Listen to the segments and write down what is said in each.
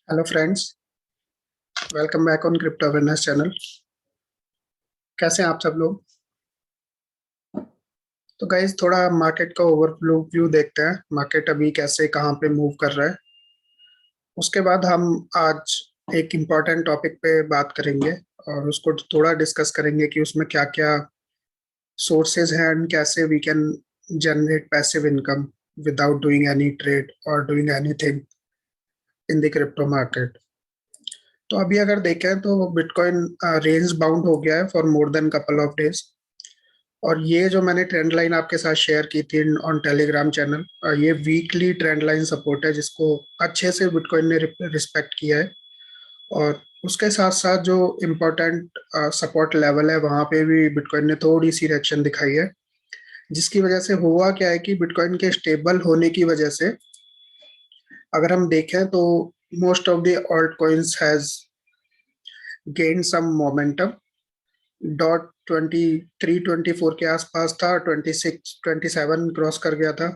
Hello friends, welcome back on crypto awareness channel. कैसे हैं आप सब लोग? तो गाइस, थोड़ा मार्केट का ओवरव्यू देखते हैं। मार्केट अभी कैसे कहाँ पे मूव कर रहा है। उसके बाद हम आज एक इम्पॉर्टेंट टॉपिक पे बात करेंगे और उसको थोड़ा डिस्कस करेंगे कि उसमें क्या क्या सोर्सेज हैं एंड कैसे we can generate passive income without doing any trade और doing anything in the crypto market. तो अभी अगर देखें तो बिटकॉइन रेंज बाउंड हो गया है for more than couple of days. और ये जो मैंने ट्रेंड लाइन आपके साथ शेयर की थी ऑन टेलीग्राम चैनल, ये वीकली ट्रेंड लाइन सपोर्ट है जिसको अच्छे से बिटकॉइन ने रिस्पेक्ट किया है। और उसके साथ साथ जो इम्पोर्टेंट सपोर्ट लेवल है वहाँ पे भी बिटकॉइन ने थोड़ी सी रिएक्शन दिखाई है, जिसकी वजह से हुआ क्या है कि बिटकॉइन के स्टेबल होने की वजह से अगर हम देखें तो most of the alt coins has gain some momentum. Dot 23-24 के आसपास था, 26-27 क्रॉस कर गया था।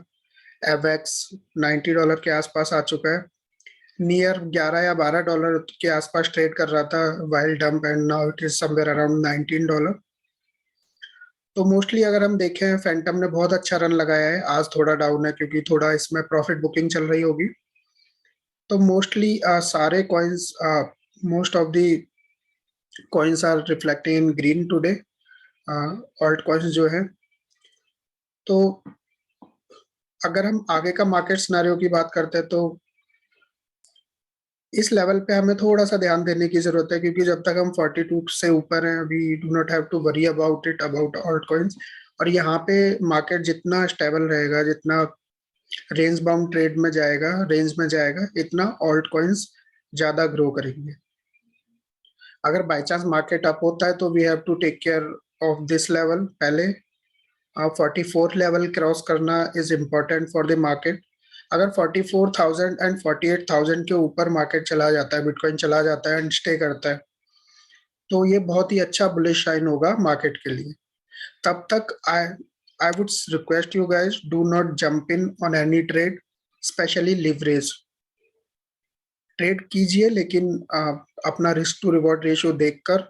एवेक्स $90 के आसपास आ चुका है। नियर 11 या $12 के आसपास ट्रेड कर रहा था while dump and now it is somewhere around $19। तो मोस्टली अगर हम देखें, फैंटम ने बहुत अच्छा रन लगाया है। आज थोड़ा डाउन है क्योंकि थोड़ा इसमें प्रॉफिट बुकिंग चल रही होगी। तो मोस्टली सारे coins, most of the coins are reflecting in green today, alt coins जो है। तो अगर हम आगे का मार्केट सिनेरियो की बात करते हैं तो इस लेवल पे हमें थोड़ा सा ध्यान देने की जरूरत है, क्योंकि जब तक हम 42 से ऊपर हैं अभी do not have to worry about it about alt coins. और यहाँ पे मार्केट जितना स्टेबल रहेगा, जितना रेंज बाउंड ट्रेड में जाएगा, रेंज में जाएगा, इतना ऑल्ट कॉइन्स ज्यादा ग्रो करेंगे। अगर बाई चांस मार्केट अप होता है तो we have to take care of this level. पहले 44 लेवल क्रॉस करना is important for the market. अगर 44,000 एंड 48,000 के ऊपर मार्केट चला जाता है, बिटकॉइन चला जाता है एंड स्टे करता है, तो ये बहुत ही अच्छा बुलिश साइन होगा मार्केट के लिए। तब तक I would request you guys, do not jump in on any trade, specially leverage trade कीजिए, लेकिन अपना रिस्क टू रिवॉर्ड रेशियो देखकर।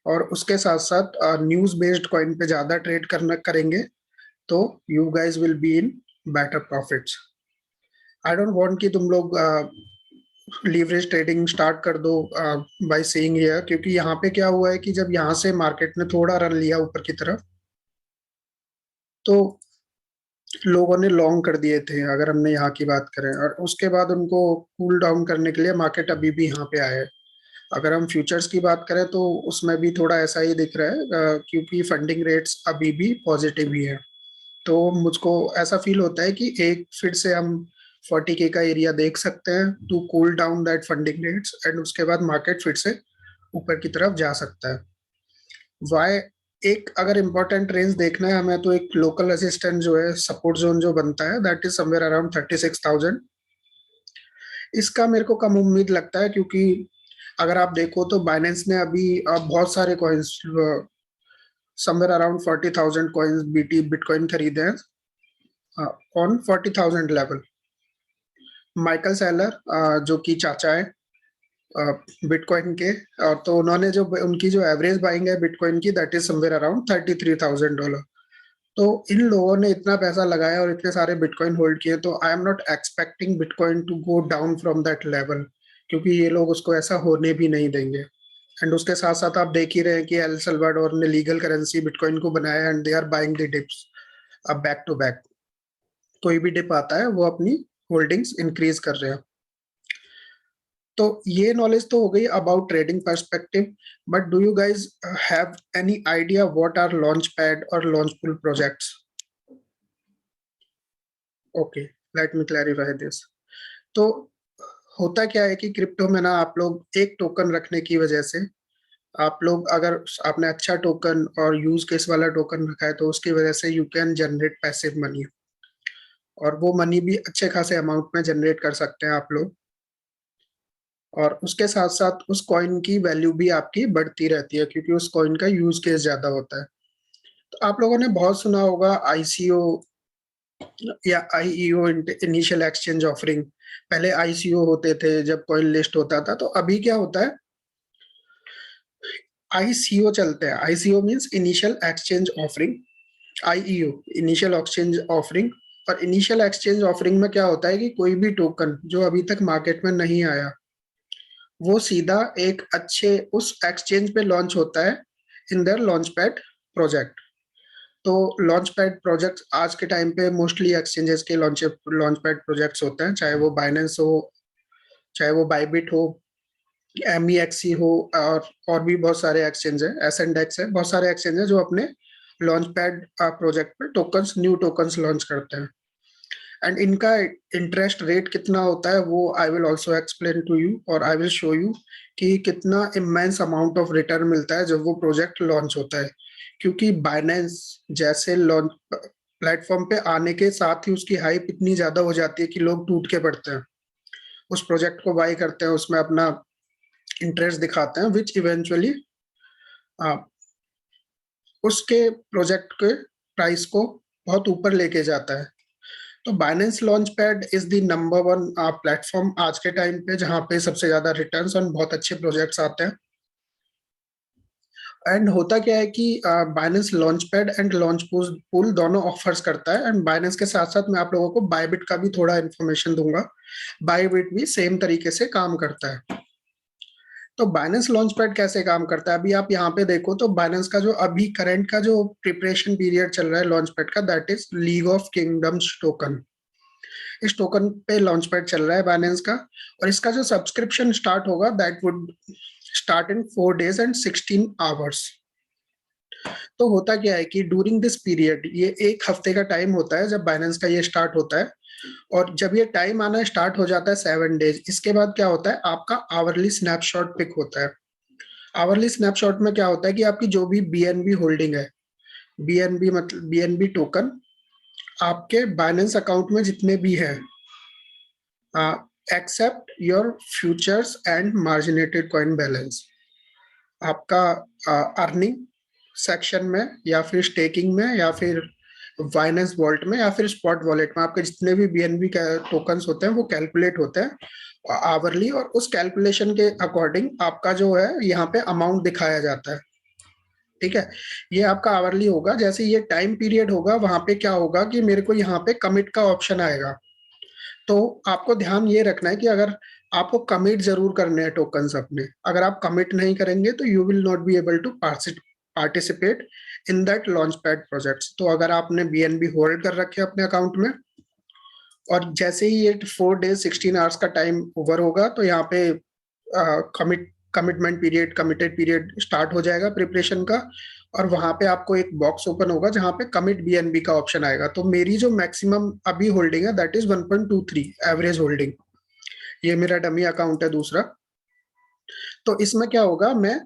और उसके साथ साथ न्यूज बेस्ड कॉइन पे ज्यादा ट्रेड करना करेंगे तो you guys will be in better profits. I don't want कि तुम लोग लीवरेज ट्रेडिंग स्टार्ट कर दो बाय सेइंग हियर, क्योंकि यहाँ पे क्या हुआ है कि जब यहाँ से मार्केट ने थोड़ा रन लिया ऊपर की तरफ तो लोगों ने लॉन्ग कर दिए थे, अगर हमने यहाँ की बात करें। और उसके बाद उनको कूल डाउन करने के लिए मार्केट अभी भी यहाँ पे आया है। अगर हम फ्यूचर्स की बात करें तो उसमें भी थोड़ा ऐसा ही दिख रहा है, क्योंकि फंडिंग रेट्स अभी भी पॉजिटिव ही है। तो मुझको ऐसा फील होता है कि एक फिर से हम 40K का एरिया देख सकते हैं to cool down that funding rates, and उसके बाद मार्केट फिर से ऊपर की तरफ जा सकता है। वाई, एक अगर इम्पोर्टेंट रेंज देखना है हमें तो एक लोकल असिस्टेंट जो है, सपोर्ट जोन जो बनता है, दैट इज समवेयर अराउंड 36,000। इसका मेरे को कम उम्मीद लगता है, क्योंकि अगर आप देखो तो बाइनेंस ने अभी बहुत सारे coins, somewhere around 40,000 coins BT bitcoin खरीदे हैं ऑन 40,000 लेवल। माइकल सेलर जो कि चाचा है बिटकॉइन के, और तो उन्होंने जो उनकी जो एवरेज बाइंग है बिटकॉइन की, दैट इज समवेयर अराउंड $33,000। तो इन लोगों ने इतना पैसा लगाया और इतने सारे बिटकॉइन होल्ड किए, तो I am not expecting bitcoin to go down from that level, क्योंकि ये लोग उसको ऐसा होने भी नहीं देंगे। एंड उसके साथ साथ आप देख ही रहे हैं कि एल सल्वाडोर ने लीगल करेंसी बिटकॉइन को बनाया and they are buying the dips अब बैक टू बैक। कोई भी डिप आता है वो अपनी होल्डिंग्स इंक्रीज कर रहे हैं। तो ये नॉलेज तो हो गई about trading perspective, but do you guys have any idea what are launchpad और launchpool projects? Okay, let me clarify this. तो होता क्या है कि क्रिप्टो में ना, आप लोग एक टोकन रखने की वजह से, आप लोग अगर आपने अच्छा टोकन और यूज केस वाला टोकन रखा है तो उसकी वजह से you can generate passive money, और वो मनी भी अच्छे खासे अमाउंट में जनरेट कर सकते हैं आप लोग। और उसके साथ साथ उस कॉइन की वैल्यू भी आपकी बढ़ती रहती है, क्योंकि उस कॉइन का यूज केस ज्यादा होता है। तो आप लोगों ने बहुत सुना होगा आईसीओ या आईईओ, इनिशियल एक्सचेंज ऑफरिंग, पहले आईसीओ होते थे जब कॉइन लिस्ट होता था, तो अभी क्या होता है, आईसीओ चलते हैं। ICO means initial exchange offering, IEO initial exchange offering. और इनिशियल एक्सचेंज ऑफरिंग में क्या होता है कि कोई भी टोकन जो अभी तक मार्केट में नहीं आया, वो सीधा एक अच्छे उस एक्सचेंज पे लॉन्च होता है in their launch pad project. तो लॉन्च पैड प्रोजेक्ट्स आज के टाइम पे मोस्टली एक्सचेंजेस के लॉन्च पैड प्रोजेक्ट्स होते हैं, चाहे वो बाइनेंस हो, चाहे वो बाइबिट हो, एमईएक्सी हो, और भी बहुत सारे एक्सचेंज है, एसएनडेक्स है, बहुत सारे एक्सचेंज है जो अपने लॉन्च पैड प्रोजेक्ट पे टोकन्स, न्यू टोकन्स लॉन्च करते हैं। एंड इनका इंटरेस्ट रेट कितना होता है वो I will also explain to you, और आई विल शो यू कि कितना इमेंस अमाउंट ऑफ रिटर्न मिलता है जब वो प्रोजेक्ट लॉन्च होता है। क्योंकि बाइनेंस जैसे लॉन्च प्लेटफॉर्म पे आने के साथ ही उसकी हाइप इतनी ज्यादा हो जाती है कि लोग टूट के पड़ते हैं, उस प्रोजेक्ट को बाय करते हैं, उसमें अपना इंटरेस्ट दिखाते हैं, विच इवेंचुअली उसके प्रोजेक्ट के प्राइस को बहुत ऊपर लेके जाता है। तो Binance launch pad is the number one platform आज के टाइम पे जहाँ पे सबसे ज्यादा रिटर्न्स और बहुत अच्छे प्रोजेक्ट्स आते हैं। एंड होता क्या है कि Binance launch pad and launch pool दोनों ऑफर्स करता है, एंड बाइनेंस के साथ साथ मैं आप लोगों को बायबिट का भी थोड़ा इन्फॉर्मेशन दूंगा। बायबिट भी सेम तरीके से काम करता है। तो बाइनेंस लॉन्च पैड कैसे काम करता है, अभी आप यहाँ पे देखो तो बाइनेंस का जो अभी करंट का जो प्रिपरेशन पीरियड चल रहा है लॉन्च पैड का, that is league of kingdoms token. इस टोकन पे लॉन्च पैड चल रहा है बाइनेंस का, और इसका जो सब्सक्रिप्शन स्टार्ट होगा that would start in 4 days and 16 hours। तो होता क्या है कि ड्यूरिंग दिस पीरियड, ये एक हफ्ते का टाइम होता है जब बाइनेंस का ये स्टार्ट होता है, और जब ये टाइम आना स्टार्ट हो जाता है 7 days, इसके बाद क्या होता है, आपका आवरली स्नैपशॉट पिक होता है। आवरली स्नैपशॉट में क्या होता है कि आपकी जो भी बीएनबी होल्डिंग है, बीएनबी मतलब बीएनबी टोकन, आपके बाइनेंस अकाउंट में जितने भी है, except your futures and marginated coin balance, आपका अर्निंग सेक्शन में या फिर स्टेकिंग में या फिर बाइनेंस वॉलेट में या फिर स्पॉट वॉलेट में, आपके जितने भी बीएनबी टोकन्स होते हैं वो कैलकुलेट होते हैं आवरली, और उस कैलकुलेशन के अकॉर्डिंग आपका जो है यहाँ पे अमाउंट दिखाया जाता है। ठीक है, ये आपका आवरली होगा। जैसे ये टाइम पीरियड होगा, वहां पे क्या होगा कि मेरे को यहाँ पे कमिट का ऑप्शन आएगा। तो आपको ध्यान ये रखना है कि अगर आपको कमिट जरूर करने हैं टोकन्स अपने, अगर आप कमिट नहीं करेंगे तो you will not be able to participate in that launch pad projects. तो अगर आपने बीएनबी होल्ड कर रखे अपने अकाउंट में, और जैसे ही ये 4 days 16 hours का टाइम ओवर होगा, तो यहाँ पे commitment period, committed period start हो जाएगा प्रिपरेशन का, और वहां पे आपको एक बॉक्स ओपन होगा जहां पे कमिट बीएनबी का ऑप्शन आएगा। तो मेरी जो मैक्सिमम अभी होल्डिंग है दैट इज 1.23 एवरेज होल्डिंग, ये मेरा डमी अकाउंट है दूसरा। तो इसमें क्या होगा, मैं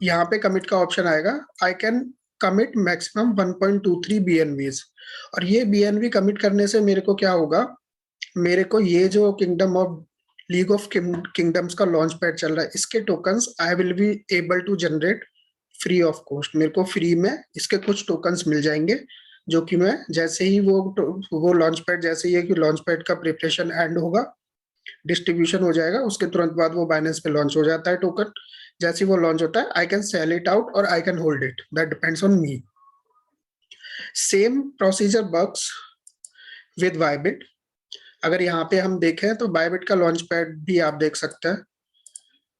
यहाँ पे कमिट का ऑप्शन आएगा, आई कैन कमिट मैक्सिमम 1.23 बीएनबीज। और ये बीएनबी कमिट करने से मेरे को क्या होगा, मेरे को ये जो kingdom of league of kingdoms का लॉन्च पैड चल रहा है, इसके tokens I will be able to generate free of cost. मेरे को फ्री में इसके कुछ टोकन्स मिल जाएंगे, जो कि मैं जैसे ही वो लॉन्च पैड, जैसे ही कि लॉन्च पैड का प्रिपरेशन एंड होगा, डिस्ट्रीब्यूशन हो जाएगा, उसके तुरंत बाद वो बाइनेंस पे लॉन्च हो जाता है टोकन। जैसे ही वो लॉन्च होता है, I can sell it out और I can hold it, that depends on me. Same procedure works with Bybit. अगर यहाँ पे हम देखें तो बायबिट का लॉन्च पैड भी आप देख सकते हैं,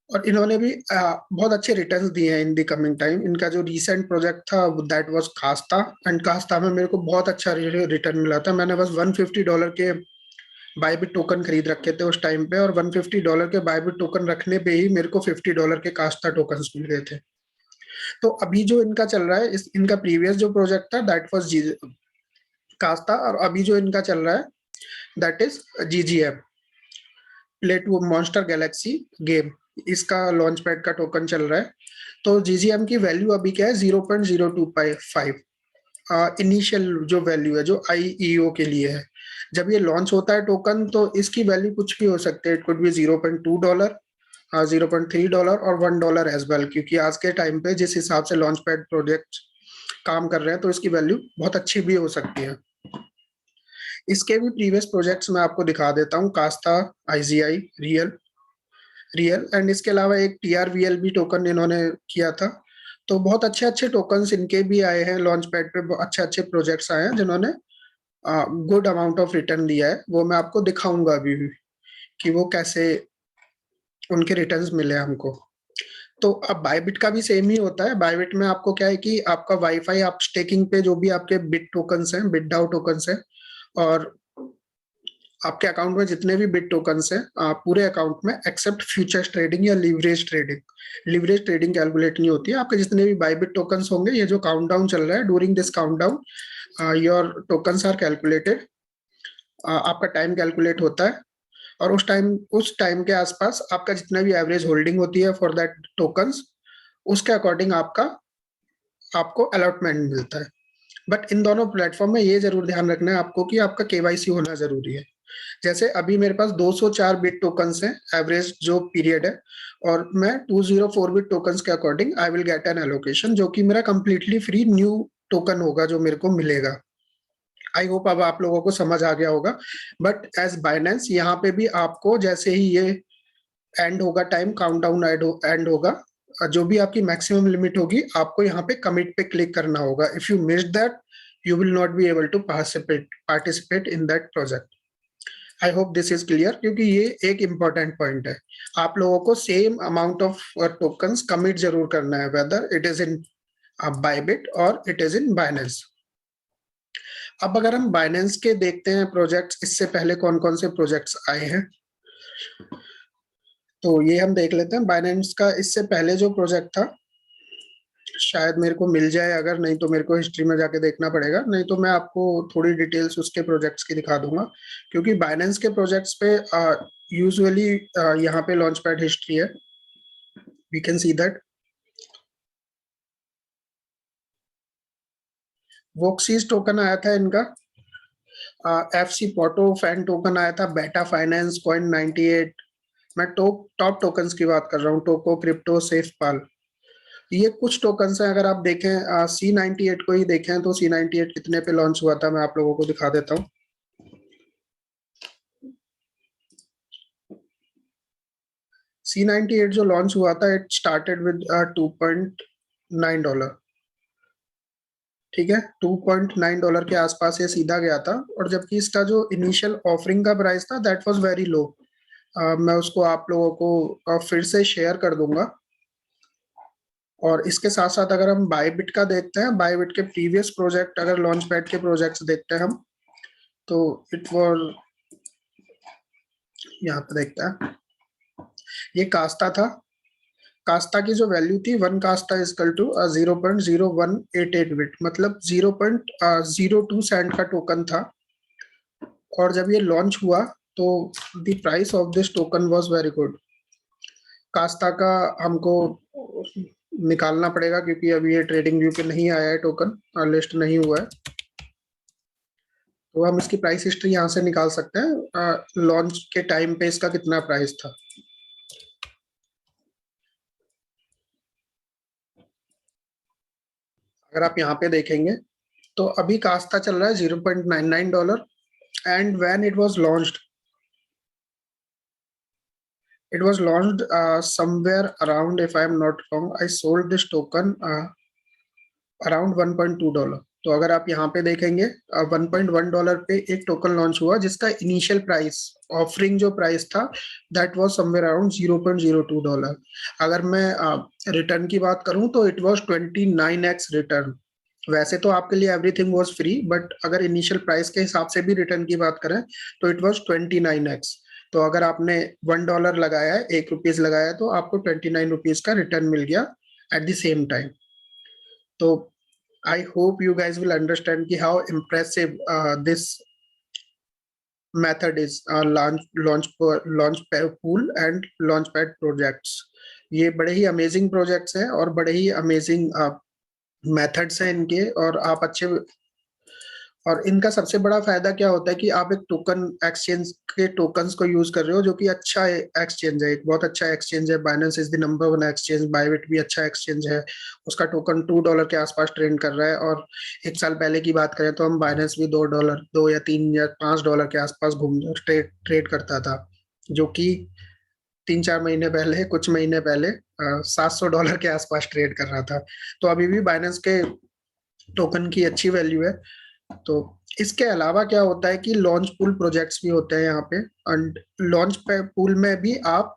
और इन्होंने भी बहुत अच्छे रिटर्न्स दिए हैं इन दी कमिंग टाइम। इनका जो रिसेंट प्रोजेक्ट था दैट वाज कास्ता, एंड कास्ता में मेरे को बहुत अच्छा रिटर्न मिला था। मैंने बस $150 के बायबिट टोकन खरीद रखे थे उस टाइम पे, और $150 के बायबिट टोकन रखने पे ही मेरे को $50 के कास्ता टोकन मिल गए थे। तो अभी जो इनका चल रहा है, इनका प्रीवियस जो प्रोजेक्ट था दैट वाज कास्ता, और अभी जो इनका चल रहा है that is GGM, play to monster galaxy game, इसका लॉन्च पैड का टोकन चल रहा है। तो जीजीएम की वैल्यू अभी क्या है, 0.025 इनिशियल जो वैल्यू है जो आईईओ के लिए है। जब ये लॉन्च होता है टोकन तो इसकी वैल्यू कुछ भी हो सकती है, इट कुड बी $0.2, $0.3 और $1 एज वेल, क्योंकि आज के टाइम पे जिस हिसाब से लॉन्च पैड प्रोजेक्ट काम कर रहे हैं तो इसकी वैल्यू बहुत अच्छी भी हो सकती है। इसके भी प्रीवियस प्रोजेक्ट्स मैं आपको दिखा देता हूँ, कास्ता, आईजीआई, रियल एंड इसके अलावा एक टीआरवीएल भी टोकन इन्होंने किया था। तो बहुत अच्छे अच्छे टोकन्स इनके भी आए हैं लॉन्च पैड पे, अच्छे अच्छे प्रोजेक्ट्स आए हैं जिन्होंने गुड अमाउंट ऑफ रिटर्न दिया है। वो मैं आपको दिखाऊंगा अभी भी कि वो कैसे उनके रिटर्न्स मिले हमको। तो अब बायबिट का भी सेम ही होता है। बायबिट में आपको क्या है कि आपका वाईफाई, आप स्टेकिंग पे जो भी आपके बिट टोकन्स हैं, बिट डाउ टोकन्स हैं, और आपके अकाउंट में जितने भी बिट टोकन्स हैं, पूरे अकाउंट में एक्सेप्ट फ्यूचर्स ट्रेडिंग या लीवरेज ट्रेडिंग कैलकुलेट नहीं होती है। आपके जितने भी बायबिट टोकन्स होंगे, ये जो काउंटडाउन चल रहा है, during this countdown your tokens are calculated, आपका टाइम कैलकुलेट होता है, और उस टाइम के आसपास आपका जितना भी एवरेज होल्डिंग होती है फॉर दैट टोकन्स, उसके अकॉर्डिंग आपको अलॉटमेंट मिलता है। बट इन दोनों प्लेटफॉर्म में ये जरूर ध्यान रखना है आपको कि आपका केवाईसी होना जरूरी है। जैसे अभी मेरे पास 204 बिट टोकन्स हैं, एवरेज जो पीरियड है, और मैं 204 बिट टोकन्स के according I will get an allocation, जो कि मेरा कंप्लीटली फ्री न्यू टोकन होगा जो मेरे को मिलेगा। आई होप अब आप लोगों को समझ आ गया होगा। बट एज बाइनेंस, यहाँ पे भी आपको जैसे ही ये एंड होगा, टाइम काउंटडाउन एंड होगा, जो भी आपकी मैक्सिमम लिमिट होगी, आपको यहाँ पे कमिट पे क्लिक करना होगा। If you miss that, you will not be able to participate in that project. I hope this is clear, क्योंकि ये एक इंपॉर्टेंट पॉइंट है। आप लोगों को same amount of tokens commit जरूर करना है, whether it is in Bybit और इट इज इन बाइनेंस। अब अगर हम बाइनेंस के देखते हैं प्रोजेक्ट्स, इससे पहले कौन कौन से प्रोजेक्ट्स आए हैं, तो ये हम देख लेते हैं। बाइनेंस का इससे पहले जो प्रोजेक्ट था, शायद मेरे को मिल जाए, अगर नहीं तो मेरे को हिस्ट्री में जाके देखना पड़ेगा, नहीं तो मैं आपको थोड़ी डिटेल्स उसके प्रोजेक्ट्स की दिखा दूंगा, क्योंकि बाइनेंस के प्रोजेक्ट्स पे यूजुअली यहाँ पे लॉन्च पैड हिस्ट्री है, we can see that. Voxies token आया था इनका, एफसी पोटो फैन टोकन आया था, बेटा फाइनेंस, कॉइन 98। मैं टॉप टोकन्स की बात कर रहा हूँ, टोको, क्रिप्टो, सेफ पाल, ये कुछ टोकन्स हैं। अगर आप देखें C98 को ही देखें, तो C98 कितने पे लॉन्च हुआ था, मैं आप लोगों को दिखा देता हूँ। C98 जो लॉन्च हुआ था, इट स्टार्टेड विद $2.9। ठीक है, $2.9 के आसपास ये सीधा गया था, और जबकि इसका जो इनिशियल ऑफरिंग का प्राइस था, दैट वाज वेरी लो। मैं उसको आप लोगों को फिर से शेयर कर दूंगा। और इसके साथ साथ अगर हम बायबिट का देखते हैं, बायबिट के प्रीवियस प्रोजेक्ट, अगर लॉन्च पैड के प्रोजेक्ट्स देखते हैं हम, तो इट वॉज, यहाँ पे देखते हैं, ये कास्ता था। कास्ता की जो वैल्यू थी, वन कास्ता इजकल टू 0.0188 बिट, मतलब 0.02 सेंट का टोकन था। और जब ये लॉन्च हुआ, तो the price of this token was very good. कास्ता का हमको निकालना पड़ेगा, क्योंकि अभी ये ट्रेडिंग व्यू पे नहीं आया है, टोकन लिस्ट नहीं हुआ है। तो हम इसकी प्राइस हिस्ट्री यहाँ से निकाल सकते हैं, लॉन्च के टाइम पे इसका कितना प्राइस था। अगर आप यहाँ पे देखेंगे, तो अभी कास्ता चल रहा है $0.99, and when it was launched, it was launched somewhere around, if I am not wrong, I sold this token around $1.2। तो अगर आप यहाँ पे देखेंगे, $1.1 पे एक टोकन लॉन्च हुआ, जिसका इनिशियल प्राइस, ऑफरिंग जो प्राइस था, दैट वाज समवेयर अराउंड $0.02। अगर मैं रिटर्न की बात करूं, तो इट वाज 29x रिटर्न। वैसे तो आपके लिए एवरीथिंग वाज फ्री, बट अगर इनिशियल प्राइस के हिसाब से भी रिटर्न की बात करें, तो इट वाज 29x। तो अगर आपने $1 लगाया है, ₹1 लगाया है, तो आपको ₹29 का रिटर्न मिल गया एट द सेम टाइम। तो I hope you guys will understand कि how impressive this method is, launch pool and launchpad projects। ये बड़े ही अमेजिंग प्रोजेक्ट्स हैं, और बड़े ही अमेजिंग मेथड्स हैं इनके, और आप अच्छे और इनका सबसे बड़ा फायदा क्या होता है कि आप एक टोकन एक्सचेंज के टोकन्स को यूज कर रहे हो, जो कि अच्छा एक्सचेंज है, एक बहुत अच्छा एक्सचेंज है। Binance is the number one exchange, Bybit भी अच्छा एक्सचेंज है। उसका टोकन $2 के आसपास ट्रेड कर रहा है, और एक साल पहले की बात करें तो हम बाइनेंस भी $2, 2 या 3 या 5 डॉलर के आसपास घूम ट्रेड ट्रेड करता था, जो कि 3-4 महीने पहले, कुछ महीने पहले $700 के आसपास ट्रेड कर रहा था। तो अभी भी बाइनेंस के टोकन की अच्छी वैल्यू है। तो इसके अलावा क्या होता है कि लॉन्च पूल प्रोजेक्ट्स भी होते हैं यहाँ पे, एंड लॉन्च पूल में भी आप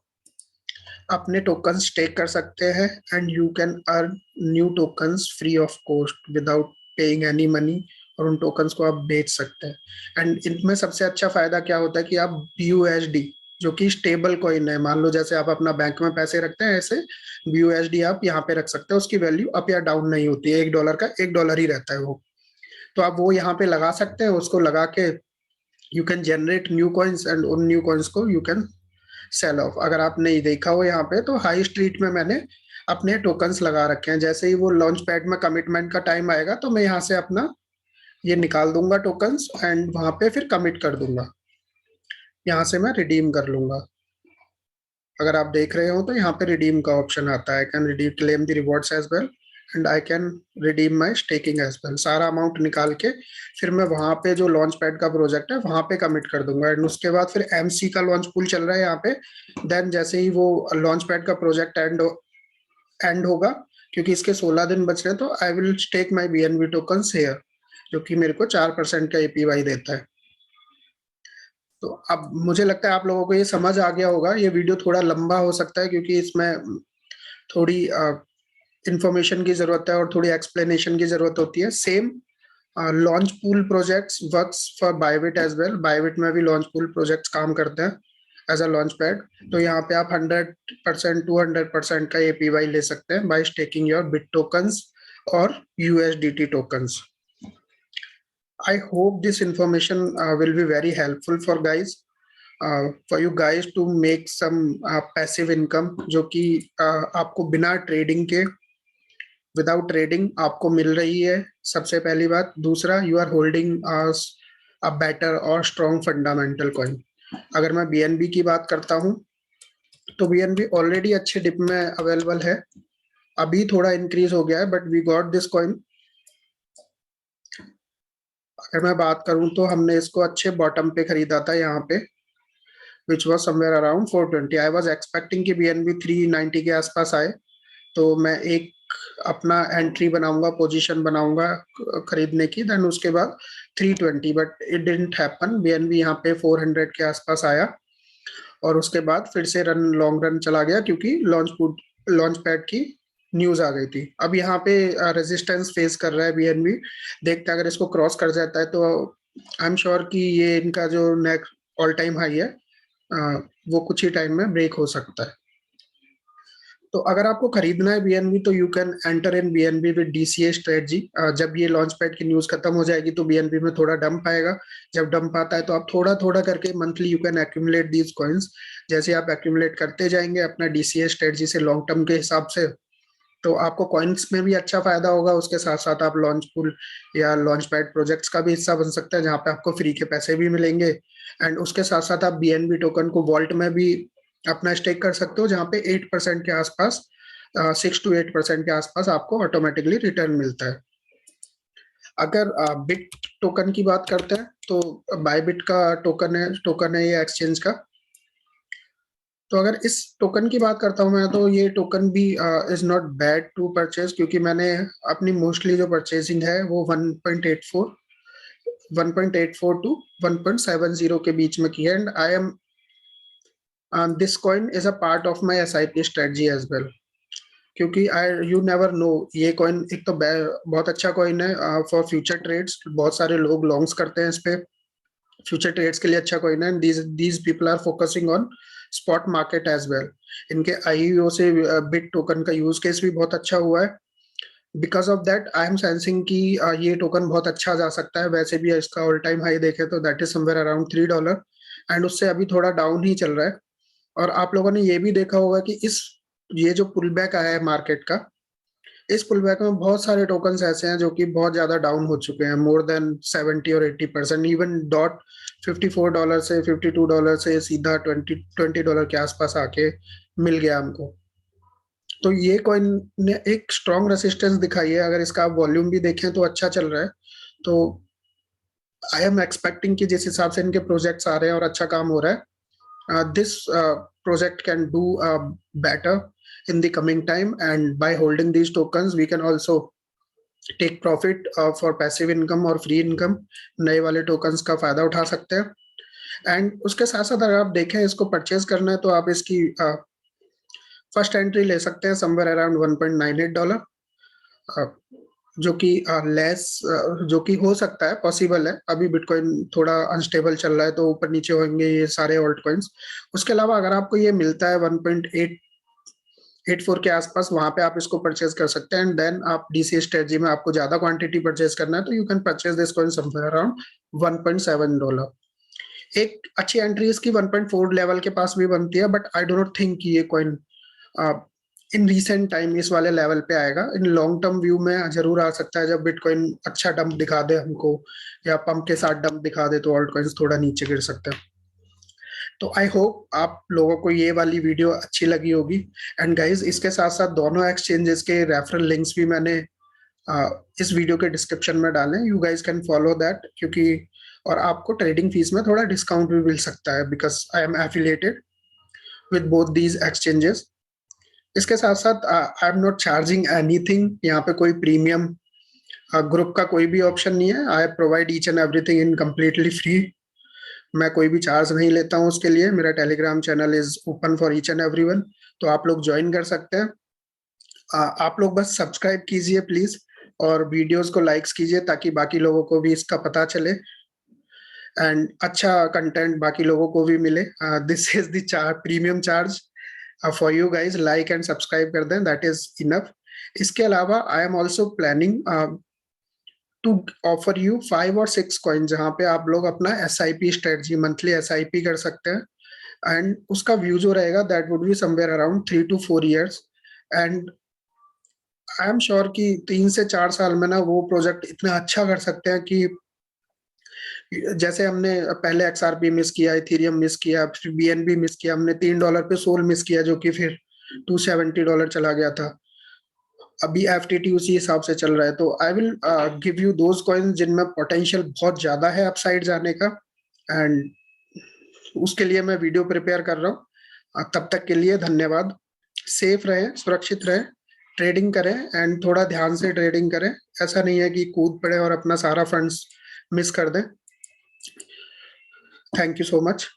अपने टोकन स्टेक कर सकते हैं, and you can earn new tokens free of cost without paying any money, और उन टोकन्स को आप बेच सकते हैं। एंड इनमें सबसे अच्छा फायदा क्या होता है कि आप BUSD, जो कि स्टेबल कॉइन है, मान लो जैसे आप अपना बैंक में पैसे रखते हैं, ऐसे BUSD आप यहाँ पे रख सकते हैं। उसकी वैल्यू अप या डाउन नहीं होती है, $1 का $1 ही रहता है वो। तो आप वो यहाँ पे लगा सकते हैं, उसको लगा के you can generate new coins, and उन न्यू कॉइन्स को यू कैन सेल ऑफ। अगर आपने देखा हो यहाँ पे, तो हाई स्ट्रीट में मैंने अपने टोकन्स लगा रखे हैं। जैसे ही वो लॉन्च पैड में कमिटमेंट का टाइम आएगा, तो मैं यहाँ से अपना ये निकाल दूंगा टोकन्स, एंड वहां पे फिर कमिट कर दूंगा। यहाँ से मैं रिडीम कर लूंगा। अगर आप देख रहे हो तो यहाँ पे रिडीम का ऑप्शन आता है, I can redeem claim the rewards as well, and I can redeem my staking as well. सारा अमाउंट निकाल के फिर मैं वहां पे जो लॉन्च पैड का प्रोजेक्ट है वहां पे कमिट कर दूंगा। एंड उसके बाद फिर MC का लॉन्च पूल चल रहा है यहाँ पे। देन जैसे ही वो लॉन्च पैड का प्रोजेक्ट एंड होगा, क्योंकि इसके 16 दिन बच रहे हैं, तो I will stake my BNB token here, जो कि मेरे को 4% का APY देता है। तो अब मुझे लगता है आप लोगों को ये समझ आ गया होगा। ये वीडियो थोड़ा लंबा हो सकता है, क्योंकि इसमें थोड़ी इंफॉर्मेशन की जरूरत है और थोड़ी एक्सप्लेनेशन की जरूरत होती है। Same launch pool projects works for Bybit as well. Bybit में भी लॉन्च पूल प्रोजेक्ट्स काम करते हैं एज अ लॉन्च पैड। तो यहाँ पे आप 100%, 200% का APY ले सकते हैं by staking your bit tokens और USDT tokens. I hope this information will be very helpful for you guys to make some passive income, जो कि आपको बिना ट्रेडिंग के, विदाउट ट्रेडिंग आपको मिल रही है। सबसे पहली बात। दूसरा, you are holding a better और स्ट्रॉन्ग फंडामेंटल कॉइन। अगर मैं BNB की बात करता हूँ, तो BNB ऑलरेडी अच्छे डिप में अवेलेबल है। अभी थोड़ा इंक्रीज हो गया है, but we got this coin. अगर मैं बात करूं तो हमने इसको अच्छे बॉटम पे खरीदा था यहाँ पे, which was somewhere around 420। I was expecting कि BNB 390 के आसपास आए, तो मैं एक अपना एंट्री बनाऊंगा, पोजीशन बनाऊंगा खरीदने की। देन उसके बाद 320, but it didn't happen. BNB यहाँ पे 400 के आसपास आया, और उसके बाद फिर से लॉन्ग रन चला गया, क्योंकि लॉन्च पैड की न्यूज आ गई थी। अब यहाँ पे रेजिस्टेंस फेस कर रहा है BNB। देखते हैं, अगर इसको क्रॉस कर जाता है तो आई एम श्योर कि ये इनका जो नेक्स्ट ऑल टाइम हाई है, वो कुछ ही टाइम में ब्रेक हो सकता है। तो अगर आपको खरीदना है BNB, तो you can enter in BNB with DCA strategy. जब ये लॉन्च पैड की न्यूज खत्म हो जाएगी, तो BNB में थोड़ा डंप आएगा। जब डंप आता है, तो आप थोड़ा थोड़ा करके monthly you can accumulate these coins. जैसे आप एक्यूमुलेट करते जाएंगे अपना DCA स्ट्रेटजी से लॉन्ग टर्म के हिसाब से, तो आपको कॉइन्स में भी अच्छा फायदा होगा। उसके साथ साथ आप लॉन्च पूल या लॉन्च पैड प्रोजेक्ट्स का भी हिस्सा बन सकते हैं, जहाँ पे आपको फ्री के पैसे भी मिलेंगे। एंड उसके साथ साथ आप BNB टोकन को वॉल्ट में भी अपना स्टेक कर सकते हो, जहाँ पे 8% के आसपास, 6 to 8% के आसपास आपको ऑटोमेटिकली रिटर्न मिलता है। अगर बिट टोकन की बात करते हैं, तो बायबिट का टोकन है ये एक्सचेंज का। तो अगर इस टोकन की बात करता हूँ मैं, तो ये टोकन भी is not bad to purchase, क्योंकि मैंने अपनी मोस्टली जो परचेजिंग है वो 1.84 टू 1.70 के बीच में की है। And I am this coin is a part of my SIP strategy as well, क्योंकि आई यू नेवर नो, ये कॉइन एक तो बहुत अच्छा कॉइन है फॉर फ्यूचर ट्रेड्स। बहुत सारे लोग लॉन्ग्स करते हैं इस पे, फ्यूचर ट्रेड्स के लिए अच्छा कॉइन है। These people are focusing on spot market as well. इनके IEO से बिट टोकन का यूज केस भी बहुत अच्छा हुआ है। Because of that I am sensing कि ये टोकन बहुत अच्छा जा सकता है। वैसे भी इसका ऑल टाइम हाई देखे तो that is somewhere around $3, and उससे अभी थोड़ा डाउन ही चल रहा है। और आप लोगों ने ये भी देखा होगा कि इस ये जो पुल बैक आया है मार्केट का, इस पुल बैक में बहुत सारे टोकन्स ऐसे हैं जो कि बहुत ज्यादा डाउन हो चुके हैं, मोर देन 70 और 80%। इवन डॉट $54 से $52 से सीधा $20 के आसपास आके मिल गया हमको। तो ये कॉइन ने एक स्ट्रॉन्ग रेसिस्टेंस दिखाई है। अगर इसका आप वॉल्यूम भी देखें तो अच्छा चल रहा है। तो आई एम एक्सपेक्टिंग कि जिस हिसाब से इनके प्रोजेक्ट्स आ रहे हैं और अच्छा काम हो रहा है, this project can do better in the coming time, and by holding these tokens we can also take profit for passive income और free income। नए वाले tokens का फायदा उठा सकते हैं। एंड उसके साथ साथ अगर आप देखें इसको परचेज करना है तो आप इसकी फर्स्ट एंट्री ले सकते हैं समवेयर अराउंड $1.98, जो कि लेस, जो कि हो सकता है, पॉसिबल है। अभी बिटकॉइन थोड़ा अनस्टेबल चल रहा है तो ऊपर नीचे होंगे ये सारे ऑल्ट कॉइन्स। उसके अलावा अगर आपको ये मिलता है 1.884 के आसपास, वहां पे आप इसको परचेज कर सकते हैं। एंड देन आप डीसी स्ट्रेटजी में आपको ज्यादा क्वांटिटी परचेज करना है तो you can purchase this coin somewhere around $1.7। एक अच्छी एंट्री इसकी 1.4 लेवल के पास भी बनती है, but I do not think ये कॉइन इन रिसेंट टाइम इस वाले लेवल पे आएगा। इन लॉन्ग टर्म व्यू में जरूर आ सकता है जब बिटकॉइन अच्छा डंप दिखा दे हमको, या पंप के साथ डंप दिखा दे तो ऑल्ट कॉइन्स थोड़ा नीचे गिर सकते हैं। तो आई होप आप लोगों को ये वाली वीडियो अच्छी लगी होगी। एंड गाइज इसके साथ साथ दोनों एक्सचेंजेस के रेफरल लिंक्स भी मैंने इस वीडियो के डिस्क्रिप्शन में डालें। You guys can follow that, क्योंकि और आपको ट्रेडिंग फीस में थोड़ा डिस्काउंट भी मिल सकता है because I am affiliated with both these exchanges. इसके साथ साथ आई एम नॉट चार्जिंग एनीथिंग। यहाँ पे कोई प्रीमियम ग्रुप का कोई भी ऑप्शन नहीं है। I provide each and everything in completely free. मैं कोई भी चार्ज नहीं लेता हूँ उसके लिए। मेरा Telegram channel is open for each and everyone, तो आप लोग ज्वाइन कर सकते हैं। आप लोग बस सब्सक्राइब कीजिए प्लीज, और वीडियोस को लाइक्स कीजिए ताकि बाकी लोगों को भी इसका पता चले एंड अच्छा कंटेंट बाकी लोगों को भी मिले। This is the premium charge for you guys. Like and subscribe कर दें, दैट इज इनफ। इसके अलावा I am also planning to offer you 5 और 6 कॉइन, जहाँ पे आप लोग अपना SIP स्ट्रेटजी, मंथली SIP कर सकते हैं। एंड उसका व्यू जो रहेगा that would be somewhere around 3 to 4 years। And I am sure कि 3 से 4 साल में ना वो प्रोजेक्ट इतना अच्छा कर सकते हैं कि जैसे हमने पहले XRP मिस किया, इथेरियम मिस किया, फिर BNB मिस किया, हमने $3 पे सोल मिस किया जो कि फिर $270 चला गया था। अभी FTT उसी हिसाब से चल रहा है। तो I will give you those coins जिनमें पोटेंशियल बहुत ज्यादा है अपसाइड जाने का, एंड उसके लिए मैं वीडियो प्रिपेयर कर रहा हूँ। तब तक के लिए धन्यवाद। सेफ रहें, सुरक्षित रहें, ट्रेडिंग करें एंड थोड़ा ध्यान से ट्रेडिंग करें। ऐसा नहीं है कि कूद पड़े और अपना सारा फंड्स मिस कर दें। Thank you so much.